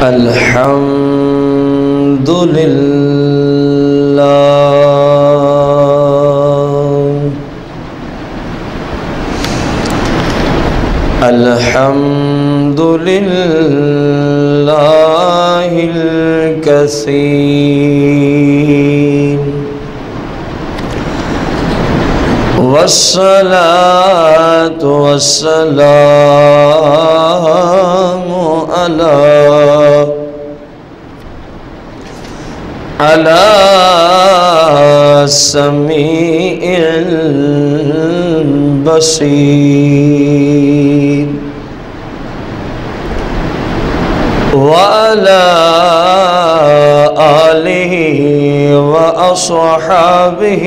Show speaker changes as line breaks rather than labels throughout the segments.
الحمد لله الحمد لله الكثير والصلاة والسلام على السميع البصير وعلى آله وأصحابه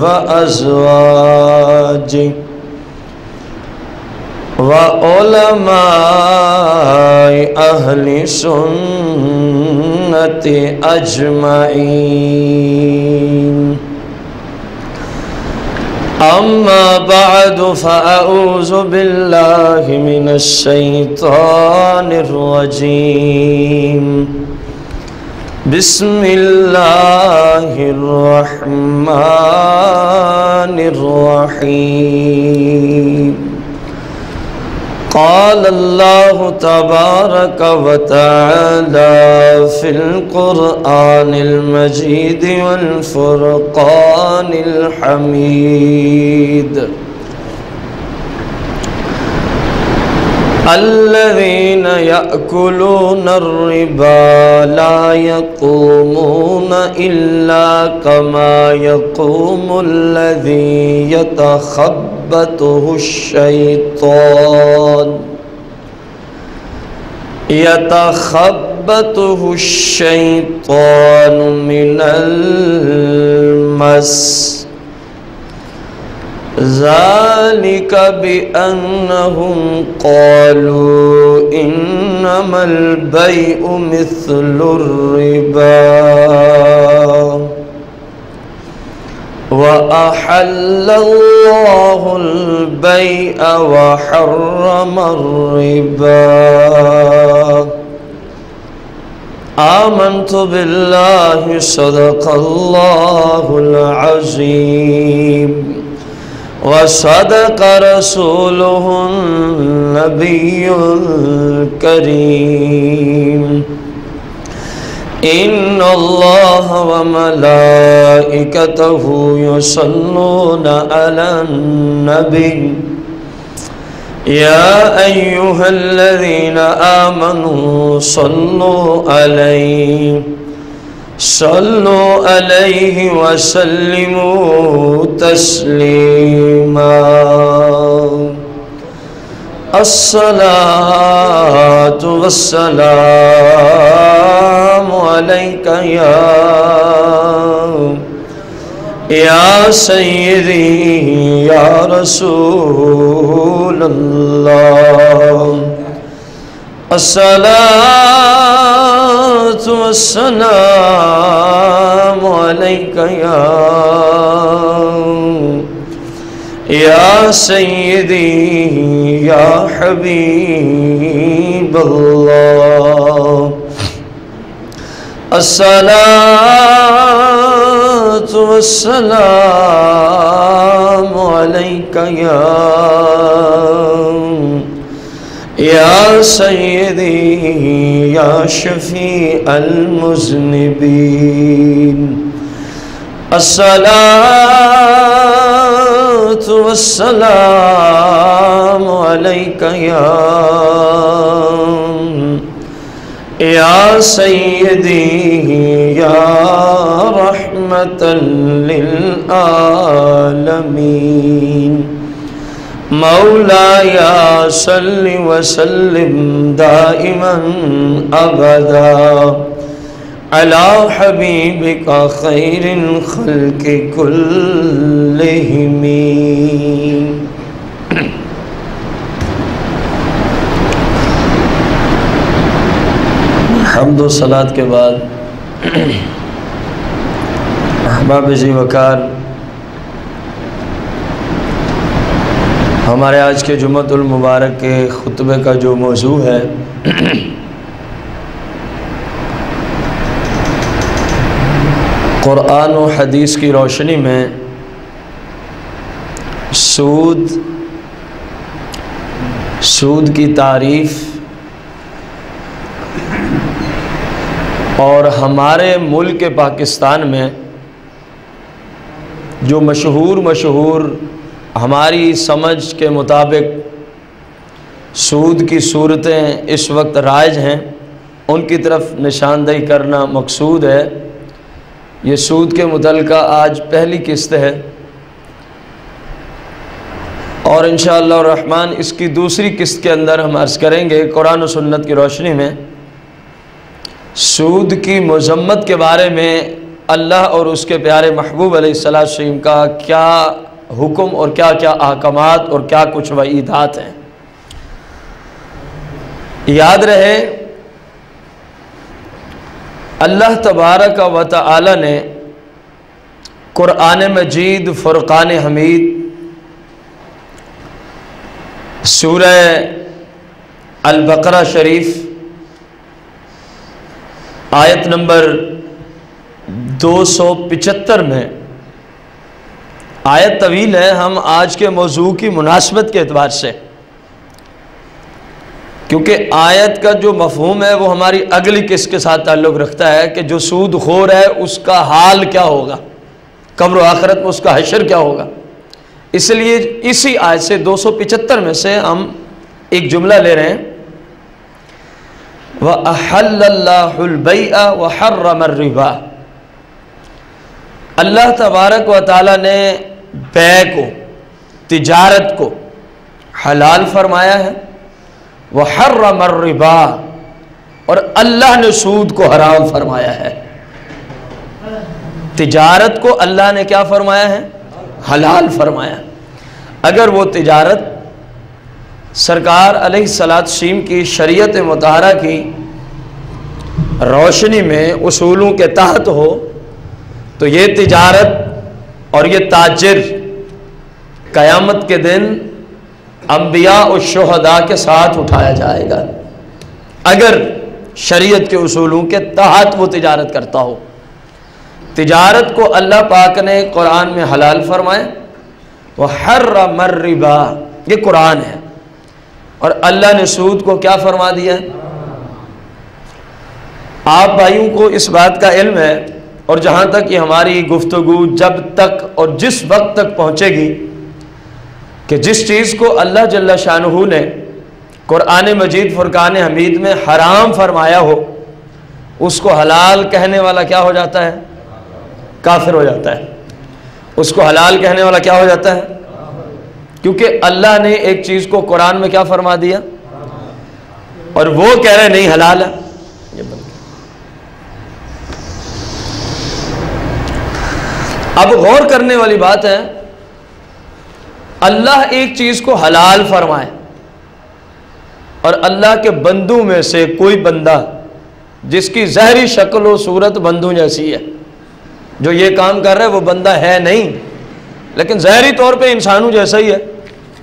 وأزواجه وعلماء أهل سنة أجمعين أما بعد فأعوذ بالله من الشيطان الرجيم بسم الله الرحمن الرحيم قال الله تبارك وتعالى في القرآن المجيد والفرقان الحميد الذين يأكلون الربا لا يقومون إلا كما يقوم الذي يتخبطه الشيطان من المس ذلك بأنهم قالوا إنما البيع مثل الربا وأحل الله البيع وحرم الربا آمنت بالله صدق الله العظيم وصدق رسوله النبي الكريم إن الله وملائكته يصلون على النبي يا أيها الذين آمنوا صلوا عليه وسلموا تسليما الصلاة والسلام عليك يا سيدي يا رسول الله الصلاة والسلام عليك يا سيدي يا حبيب الله الصلاة والسلام عليك يا سيدي يا شفيع المذنبين الصلاة والسلام عليك يا سيدي يا رحمة للعالمين مولاي صل وسلم دائما أبدا على حبيبك خير الخلق كلهم حمد و صلاة کے بعد احباب ذی وقار، ہمارے آج کے جمعۃ المبارک کے خطبے کا جو موضوع ہے قرآن و حدیث کی روشنی میں سود کی تعریف اور ہمارے ملک پاکستان میں جو مشہور ہماری سمجھ کے مطابق سود کی صورتیں اس وقت رائج ہیں، ان کی طرف نشاندہی کرنا مقصود ہے۔ یہ سود کے متعلقہ آج پہلی قسط ہے، اور انشاءاللہ الرحمن اس کی دوسری قسط کے اندر ہم عرض کریں گے قرآن و سنت کی روشنی میں سود کی مذمت کے بارے میں اللہ اور اس کے پیارے محبوب علیہ السلام کا کیا حکم اور کیا کیا احکامات اور کیا کچھ وعیدات ہیں۔ یاد رہے اللہ تبارک و تعالی نے قرآن مجید فرقان حمید سورہ البقرہ شریف آیت نمبر 275 میں، آیت طویل ہے، ہم آج کے موضوع کی مناسبت کے اعتبار سے، کیونکہ آیت کا جو مفہوم ہے وہ ہماری اگلی قسط کے ساتھ تعلق رکھتا ہے کہ جو سود خور ہے اس کا حال کیا ہوگا، قبر و آخرت میں اس کا حشر کیا ہوگا۔ اس لیے اسی آیت سے 275 میں سے ہم ایک جملہ لے رہے ہیں، وَأَحَلَّ اللَّهُ الْبَيْعَ وَحَرَّمَ الرِّبَا۔ اللہ تبارک و تعالی نے بیع کو، تجارت کو حلال فرمایا ہے، وَحَرَّمَ الرِّبَا، اور اللہ نے سود کو حرام فرمایا ہے۔ تجارت کو اللہ نے کیا فرمایا ہے؟ حلال فرمایا۔ اگر وہ تجارت سرکار علیہ السلام کی شریعت مطہرہ کی روشنی میں اصولوں کے تحت ہو تو یہ تجارت اور یہ تاجر قیامت کے دن انبیاء اور شہداء کے ساتھ اٹھایا جائے گا، اگر شریعت کے اصولوں کے تحت وہ تجارت کرتا ہو۔ تجارت کو اللہ پاک نے قرآن میں حلال فرمائے، وَحَرَّمَ الرِّبَا، یہ قرآن ہے، اور اللہ نے سود کو کیا فرما دیا ہے؟ آپ بھائیوں کو اس بات کا علم ہے، اور جہاں تک یہ ہماری گفتگو جب تک اور جس وقت تک پہنچے گی کہ جس چیز کو اللہ جل شانہ نے قرآن مجید فرقان حمید میں حرام فرمایا ہو اس کو حلال کہنے والا کیا ہو جاتا ہے؟ کافر ہو جاتا ہے۔ اس کو حلال کہنے والا کیا ہو جاتا ہے؟ کیونکہ اللہ نے ایک چیز کو قرآن میں کیا فرما دیا اور وہ کہہ رہے نہیں حلال ہے۔ اب غور کرنے والی بات ہے، اللہ ایک چیز کو حلال فرمائے اور اللہ کے بندوں میں سے کوئی بندہ جس کی ظاہری شکل و صورت بندوں جیسی ہے، جو یہ کام کر رہا ہے وہ بندہ ہے نہیں، لیکن ظاہری طور پہ انسانوں جیسا ہی ہے،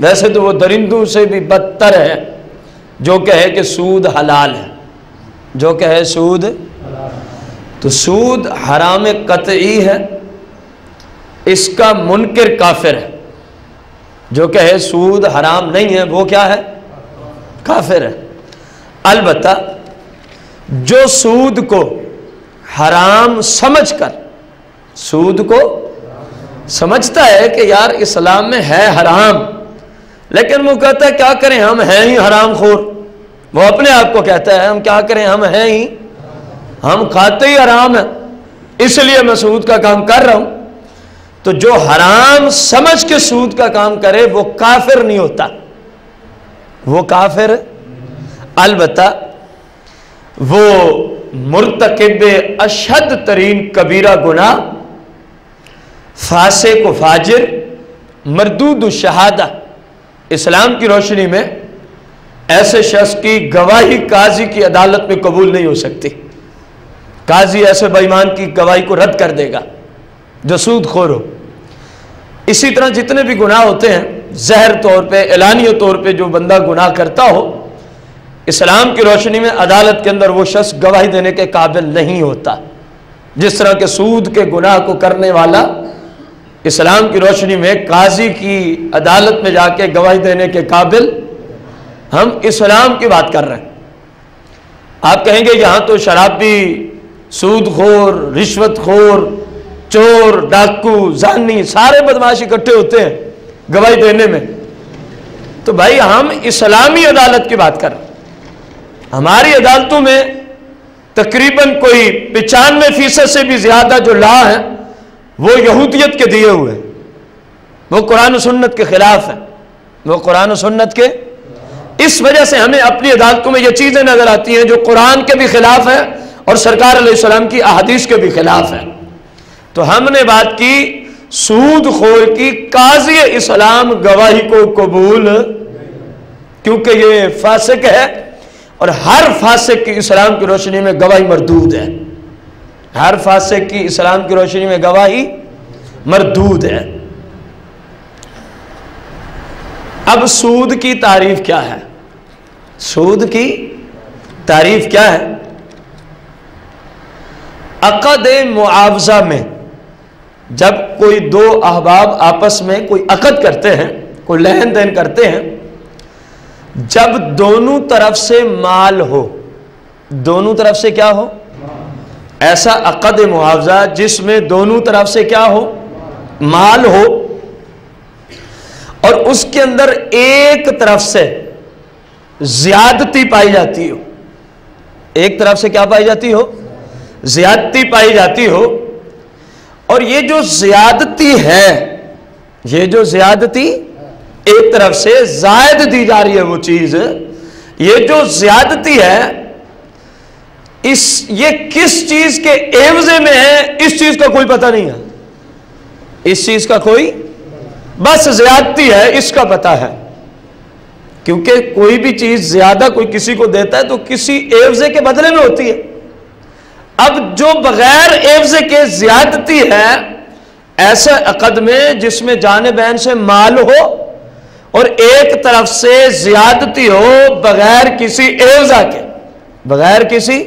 ویسے تو وہ درندوں سے بھی بدتر ہے، جو کہے کہ سود حلال ہے، جو کہے سود، تو سود حرام قطعی ہے، اس کا منکر کافر ہے۔ جو کہے سود حرام نہیں ہے وہ کیا ہے؟ کافر ہے۔ البتہ جو سود کو حرام سمجھ کر، سود کو سمجھتا ہے کہ یار اسلام میں ہے حرام، لیکن وہ کہتا ہے کیا کریں ہم ہیں ہی حرام خور، وہ اپنے آپ کو کہتا ہے ہم کیا کریں ہم ہیں ہی، ہم کھاتے ہی حرام ہیں، اس لیے میں سود کا کام کر رہا ہوں۔ تو جو حرام سمجھ کے سود کا کام کرے وہ کافر نہیں ہوتا، وہ کافر، البتہ وہ مرتکب اشد ترین کبیرہ گناہ، فاسق و فاجر، مردود الشہادہ، اسلام کی روشنی میں ایسے شخص کی گواہی قاضی کی عدالت میں قبول نہیں ہو سکتی۔ قاضی ایسے بے ایمان کی گواہی کو رد کر دے گا جو سود خور ہو۔ اسی طرح جتنے بھی گناہ ہوتے ہیں ظاہر طور پہ، اعلانیہ طور پہ جو بندہ گناہ کرتا ہو، اسلام کی روشنی میں عدالت کے اندر وہ شخص گواہی دینے کے قابل نہیں ہوتا۔ جس طرح کے سود کے گناہ کو کرنے والا اسلام کی روشنی میں قاضی کی عدالت میں جا کے گواہی دینے کے قابل، ہم اسلام کی بات کر رہے ہیں۔ آپ کہیں گے یہاں تو شرابی، سود خور، رشوت خور، چور، ڈاکو، زانی، سارے بدماش اکٹھے ہوتے ہیں گواہی دینے میں۔ تو بھائی ہم اسلامی عدالت کی بات کر رہے ہیں۔ ہماری عدالتوں میں تقریباً کوئی 95% سے بھی زیادہ جو لا ہیں وہ یہودیت کے دیے ہوئے ہیں، وہ قرآن و سنت کے خلاف ہیں، وہ قرآن و سنت کے۔ اس وجہ سے ہمیں اپنی عدالتوں میں یہ چیزیں نظر آتی ہیں جو قرآن کے بھی خلاف ہیں اور سرکار علیہ السلام کی احادیث کے بھی خلاف ہیں۔ تو ہم نے بات کی سود خور کی، قاضی اسلام گواہی کو قبول، کیونکہ یہ فاسق ہے اور ہر فاسق کی اسلام کی روشنی میں گواہی مردود ہے، ہر فاسق کی اسلام کی روشنی میں گواہی مردود ہے۔ اب سود کی تعریف کیا ہے؟ سود کی تعریف کیا ہے؟ عقد معاوضہ میں جب کوئی دو احباب آپس میں کوئی عقد کرتے ہیں، کوئی لین دین کرتے ہیں، جب دونوں طرف سے مال ہو، دونوں طرف سے کیا ہو؟ ایسا عقد معاوضہ جس میں دونوں طرف سے کیا ہو؟ مال ہو، اور اس کے اندر ایک طرف سے زیادتی پائی جاتی ہو، ایک طرف سے کیا پائی جاتی ہو؟ زیادتی پائی جاتی ہو، اور یہ جو زیادتی ہے، یہ جو زیادتی ایک طرف سے زائد دی جا رہی ہے وہ چیز، یہ جو زیادتی ہے یہ کس چیز کے عوضے میں ہے اس چیز کا کوئی پتہ نہیں ہے، اس چیز کا کوئی، بس زیادتی ہے اس کا پتہ ہے، کیونکہ کوئی بھی چیز زیادہ کوئی کسی کو دیتا ہے تو کسی عوضے کے بدلے میں ہوتی ہے۔ اب جو بغیر عوضے کے زیادتی ہے ایسے عقد میں جس میں جانبین سے مال ہو اور ایک طرف سے زیادتی ہو بغیر کسی عوضہ کے، بغیر کسی،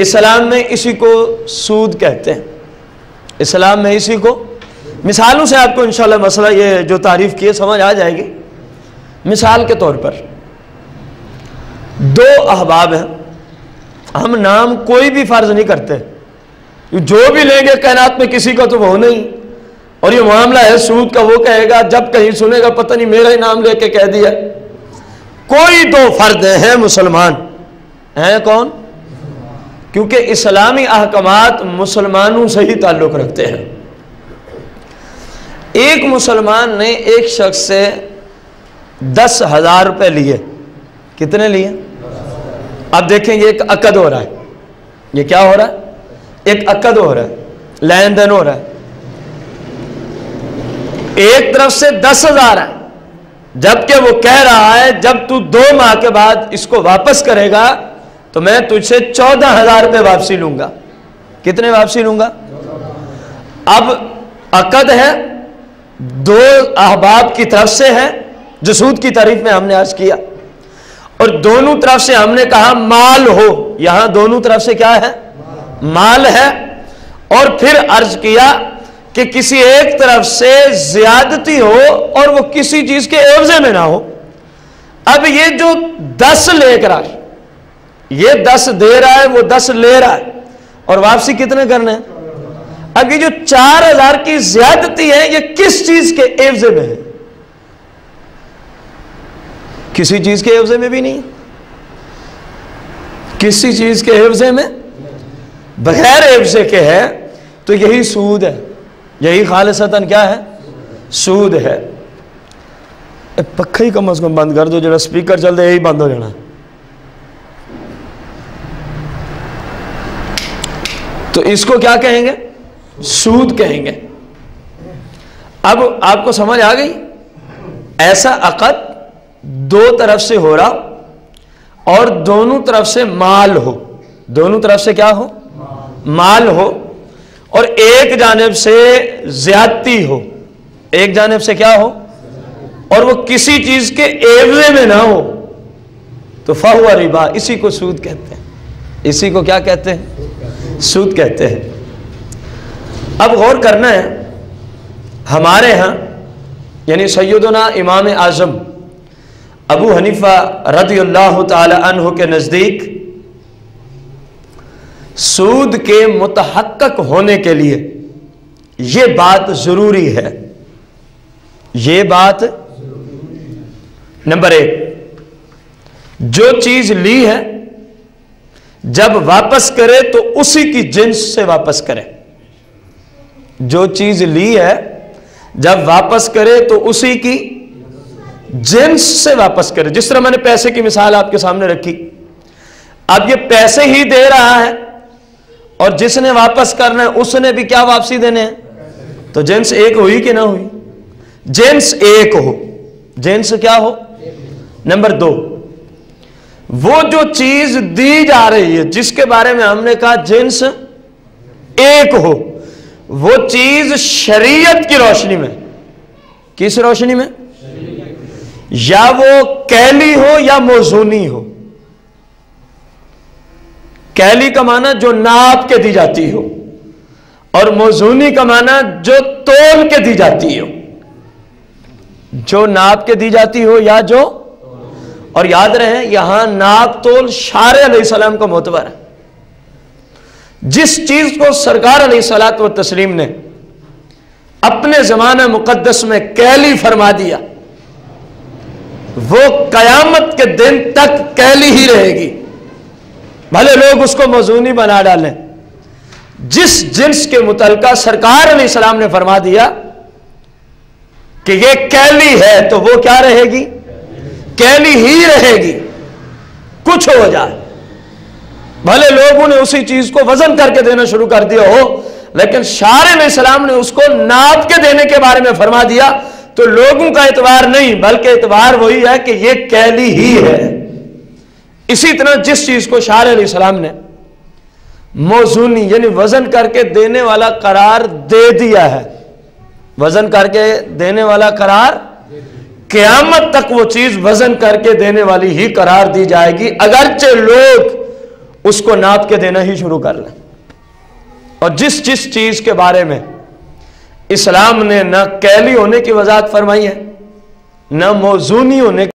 اسلام میں اسی کو سود کہتے ہیں، اسلام میں اسی کو، مثالوں سے آپ کو انشاءاللہ مسئلہ یہ جو تعریف کیے سمجھ آ جائے گی۔ مثال کے طور پر دو احباب ہیں، ہم نام کوئی بھی فرض نہیں کرتے، جو بھی لیں گے کائنات میں کسی کا تو وہ نہیں، اور یہ معاملہ ہے سود کا، وہ کہے گا جب کہیں سنے گا پتہ نہیں میرا ہی نام لے کے کہہ دیا۔ کوئی دو فرد ہیں مسلمان ہیں، کون؟ کیونکہ اسلامی احکامات مسلمانوں سے ہی تعلق رکھتے ہیں۔ ایک مسلمان نے ایک شخص سے 10,000 روپے لیے، کتنے لیے؟ اب دیکھیں یہ ایک عقد ہو رہا ہے، یہ کیا ہو رہا ہے؟ ایک عقد ہو رہا ہے، لین دین ہو رہا ہے، ایک طرف سے 10,000 ہے، جبکہ وہ کہہ رہا ہے جب تو 2 ماہ کے بعد اس کو واپس کرے گا تو میں تجھ سے 14,000 روپے واپسی لوں گا۔ کتنے واپسی لوں گا؟ اب عقد ہے، دو احباب کی طرف سے ہے، جو سود کی تعریف میں ہم نے عرض کیا، اور دونوں طرف سے ہم نے کہا مال ہو، یہاں دونوں طرف سے کیا ہے؟ مال ہے، اور پھر عرض کیا کہ کسی ایک طرف سے زیادتی ہو اور وہ کسی چیز کے عوضے میں نہ ہو۔ اب یہ جو 10 لے کر آئے، یہ 10 دے رہا ہے، وہ 10 لے رہا ہے، اور واپسی کتنے کرنے ہیں؟ اب یہ جو 4,000 کی زیادتی ہے یہ کس چیز کے عوضے میں ہے؟ کسی چیز کے عوضے میں بھی نہیں، کسی چیز کے عوضے میں، بغیر عوضے کے ہے، تو یہی سود ہے، یہی خالصتاً کیا ہے؟ سود ہے۔ پکھا ہی کم از کم بند کر دو، جڑا سپیکر چل دے یہی بند ہو جانا۔ تو اس کو کیا کہیں گے؟ سود کہیں گے۔ اب آپ کو سمجھ آ گئی؟ ایسا عقد دو طرف سے ہو رہا اور دونوں طرف سے مال ہو، دونوں طرف سے کیا ہو؟ مال ہو، اور ایک جانب سے زیادتی ہو، ایک جانب سے کیا ہو؟ اور وہ کسی چیز کے عوضے میں نہ ہو، تو فَهُوَ رِبَا، اسی کو سود کہتے ہیں، اسی کو کیا کہتے ہیں؟ سود کہتے ہیں۔ اب غور کرنا ہے، ہمارے ہاں یعنی سیدنا امام اعظم ابو حنیفہ رضی اللہ تعالی عنہ کے نزدیک سود کے متحقق ہونے کے لیے یہ بات ضروری ہے، یہ بات نمبر 1، جو چیز لی ہے جب واپس کرے تو اسی کی جنس سے واپس کرے، جو چیز لی ہے جب واپس کرے تو اسی کی جنس سے واپس کرے۔ جس طرح میں نے پیسے کی مثال آپ کے سامنے رکھی، اب یہ پیسے ہی دے رہا ہے اور جس نے واپس کرنا ہے اس نے بھی کیا واپسی دینے ہیں، تو جنس ایک ہوئی کہ نہ ہوئی؟ جنس ایک ہو، جنس کیا ہو؟ نمبر 2، وہ جو چیز دی جا رہی ہے جس کے بارے میں ہم نے کہا جنس ایک ہو، وہ چیز شریعت کی روشنی میں، کس روشنی میں؟ یا وہ کیلی ہو یا موزونی ہو۔ کیلی کا معنی جو ناپ کے دی جاتی ہو، اور موزونی کا معنی جو تول کے دی جاتی ہو، جو ناپ کے دی جاتی ہو یا جو، اور یاد رہے یہاں ناپ تول شارع علیہ السلام کا معتبر ہے۔ جس چیز کو سرکار علیہ الصلوۃ والتسلیم نے اپنے زمانہ مقدس میں کیلی فرما دیا، وہ قیامت کے دن تک کیلی ہی رہے گی، بھلے لوگ اس کو موزونی بنا ڈالیں۔ جس جنس کے متعلقہ سرکار علیہ السلام نے فرما دیا کہ یہ کیلی ہے تو وہ کیا رہے گی؟ کیلی ہی رہے گی، کچھ ہو جائے، بھلے لوگوں نے اسی چیز کو وزن کر کے دینا شروع کر دیا ہو، لیکن شارع علیہ السلام نے اس کو ناپ کے دینے کے بارے میں فرما دیا تو لوگوں کا اعتبار نہیں بلکہ اعتبار وہی ہے کہ یہ کیلی ہی ہے۔ اسی طرح جس چیز کو شارع علیہ السلام نے موزونی یعنی وزن کر کے دینے والا قرار دے دیا ہے، وزن کر کے دینے والا قرار، قیامت تک وہ چیز وزن کر کے دینے والی ہی قرار دی جائے گی، اگرچہ لوگ اس کو ناپ کے دینا ہی شروع کر لیں۔ اور جس چیز کے بارے میں اسلام نے نہ کیلی ہونے کی وضاحت فرمائی ہے، نہ موزونی ہونے